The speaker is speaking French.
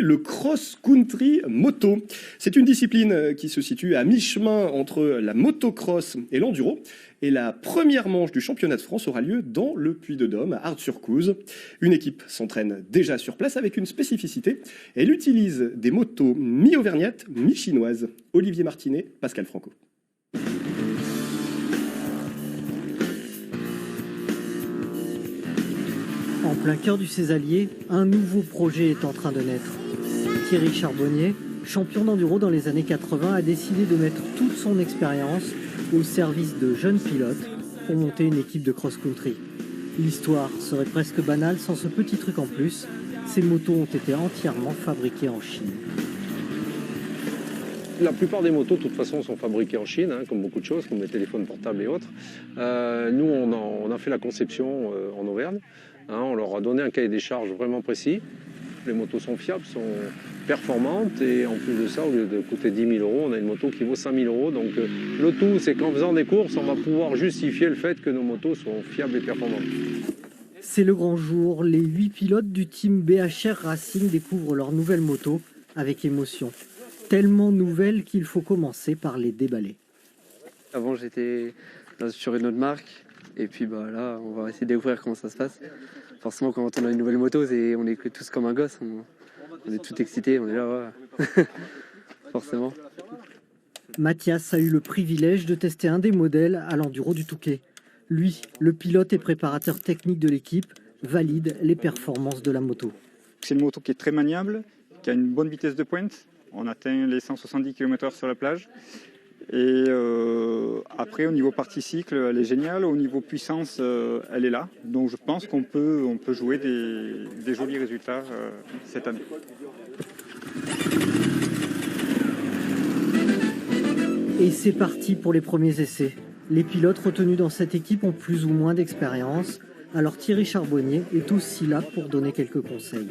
le cross-country moto. C'est une discipline qui se situe à mi-chemin entre la motocross et l'enduro. Et la première manche du championnat de France aura lieu dans le Puy-de-Dôme, à Ars-sur-Couze. Une équipe s'entraîne déjà sur place avec une spécificité. Elle utilise des motos mi-auvergnates, mi-chinoises. Olivier Martinet, Pascal Franco. En plein cœur du Césalier, un nouveau projet est en train de naître. Thierry Charbonnier, champion d'enduro dans les années 80, a décidé de mettre toute son expérience au service de jeunes pilotes pour monter une équipe de cross-country. L'histoire serait presque banale sans ce petit truc en plus. Ces motos ont été entièrement fabriquées en Chine. La plupart des motos, de toute façon, sont fabriquées en Chine, comme beaucoup de choses, comme les téléphones portables et autres. Nous, on a fait la conception en Auvergne. On leur a donné un cahier des charges vraiment précis. Les motos sont fiables, sont performantes et en plus de ça, au lieu de coûter 10 000 €, on a une moto qui vaut 5 000 €. Donc le tout, c'est qu'en faisant des courses, on va pouvoir justifier le fait que nos motos sont fiables et performantes. C'est le grand jour. Les 8 pilotes du team BHR Racing découvrent leur nouvelle moto avec émotion. Tellement nouvelle qu'il faut commencer par les déballer. Avant, j'étais sur une autre marque. Et puis là, on va essayer de découvrir comment ça se passe. Forcément, quand on a une nouvelle moto, on est tous comme un gosse. On est tout excités, on est là, ouais. Forcément. Mathias a eu le privilège de tester un des modèles à l'enduro du Touquet. Lui, le pilote et préparateur technique de l'équipe, valide les performances de la moto. C'est une moto qui est très maniable, qui a une bonne vitesse de pointe. On atteint les 170 km/h sur la plage. Et après, au niveau partie cycle, elle est géniale. Au niveau puissance, elle est là. Donc je pense qu'on peut jouer des jolis résultats cette année. Et c'est parti pour les premiers essais. Les pilotes retenus dans cette équipe ont plus ou moins d'expérience. Alors Thierry Charbonnier est aussi là pour donner quelques conseils.